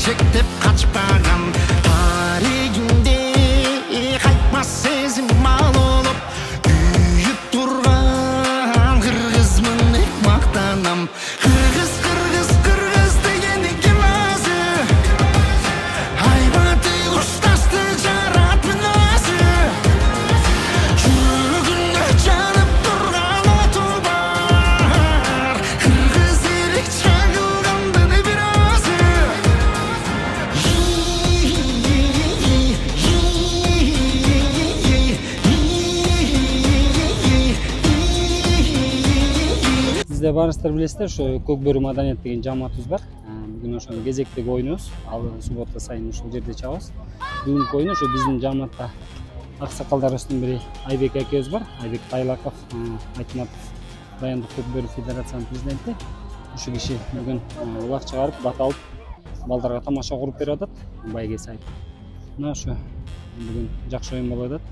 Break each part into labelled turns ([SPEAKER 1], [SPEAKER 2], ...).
[SPEAKER 1] жетектеп качпаган таригимде кайтмас сезим мал болуп күйүп турган кыргызмын деп мактанам. Кыргыз кыргыз кыргыз дегени ким өзү? Айбаты кушташты жараттың өзү. Жүрөгүндө жанып турган оту бар. Кыргыз элик чагылгандын бир өзү.
[SPEAKER 2] Сизде барыңыздар билесиздер, ошо Көк бөрү маданият деген жамаатыбыз бар. Бүгүн ошонун кезектеги ойнубуз. Ал суббота сайын ушул жерде чабабыз. Бүгүнкү ойун ошо биздин жамаатта аксакалдарыбыздын бири Айбек акебиз бар. Айбек Тайлаков, Айтматов Дайындык Көк бөрү федерациянын президенти. Ушул киши бүгүн улак чыгарып, бат алып, балдарга тамаша куруп берип атат. Байгеси айтып. Мына ошо бүгүн жакшы оюн болуп атат.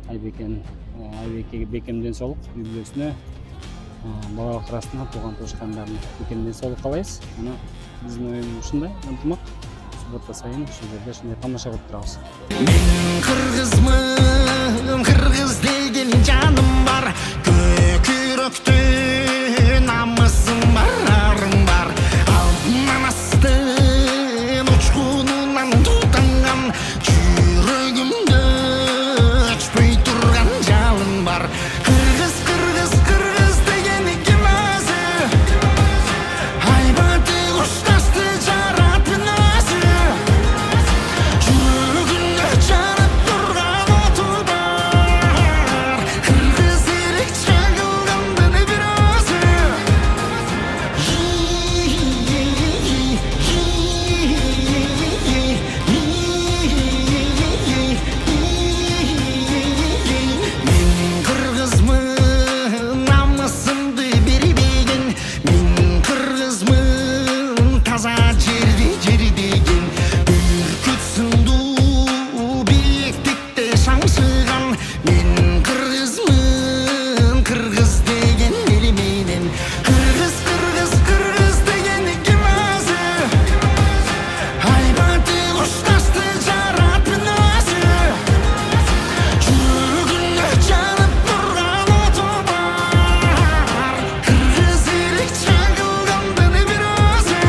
[SPEAKER 2] Айбекке бекем ден соолук, үй-бүлөсүнө, балалык арасына тууган туушкандарына бекем ден соолук каалайбыз. Мына биздин оюн ушундай ынтымак. Суббота сайын ушул жерде ушундай тамаша кылып турабыз.
[SPEAKER 1] Мен кыргызмын, кыргыз деген жаным бар. Көкүрөктө намысым бар, арым бар. Алтын астын учкунунан тутанган жүрөгүмдө өчпөй турган жалын бар. Кыргыз кыргыз кыргыз дегени ким өзү? Айбаты кушташты жараттың өзү. Жүрөгүндө жанып турган оту бар. Кыргыз элик чагылгандын бир өзү. Мен кыргызмын, намысымды бербеген. Мен кыргызмын, таза жерди жердеген. Бүркүт сындуу бийиктикте шаңшыган. Мен кыргызмын, кыргыз деген эл менен. Кыргыз кыргыз кыргыз дегени ким өзү? Айбаты кушташты жараттың өзү. Жүрөгүндө жанып турган оту бар. Кыргыз элик чагылгандын бир өзү.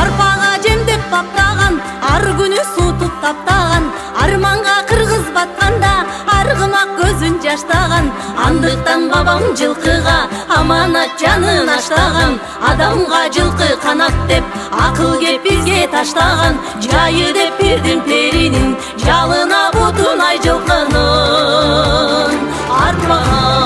[SPEAKER 3] Арпага жемдеп баптаган, ар күнү суутуп таптаган, арманга кыргыз батканда аргымак көзүн жаштаган. Андыктан бабам жылкыга аманат жанын аштаган. Адамга жылкы канат деп акыл кеп бизге таштаган. Жайы деп бирдин перинин жалына бутунай жылкынын армаган.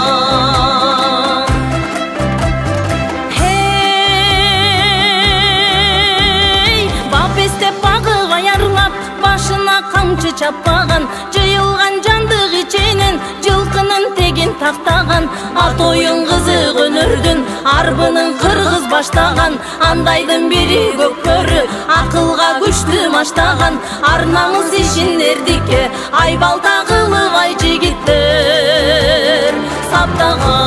[SPEAKER 3] Бап эстеп багып аярлап, башына камчы чаппаган. Жыйылган жандык ичинен жылкынын тегин тактаган. Ат оюн кызык өнөрдүн арбынын кыргыз баштаган. Андайдын бири көк бөрү акылга күчтүү маштаган. Ар намыс ишин эрдикке айбалта кылып ай жигиттер саптаган.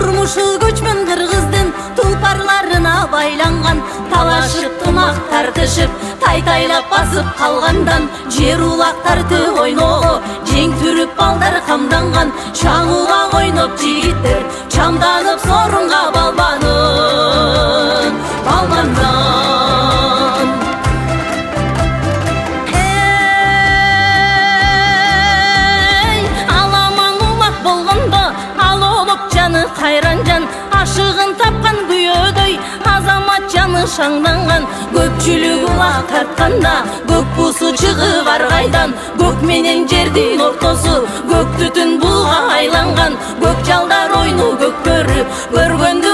[SPEAKER 3] Турмушу көчмөн кыргыздын тулпарларына байланган. Талашып тымак тартышып тайтайлап басып калгандан жер улактарды ойноо жең түрүп балдар камданган. Чаңуга ойноп жигиттер чамданып сорунга балбанып балгандан. Аламаң улак болгондо ал олуп жаны кайран жан. Ашыгын тапкан күйөөдөй азамат жаны шаңданган. Көпчүлүк улак тартканда көк буусу чыгып аргайдан. Көк менен жердин ортосу көк түтүн булга айланган. Көк жалдар ойну көк көрүп көргөндү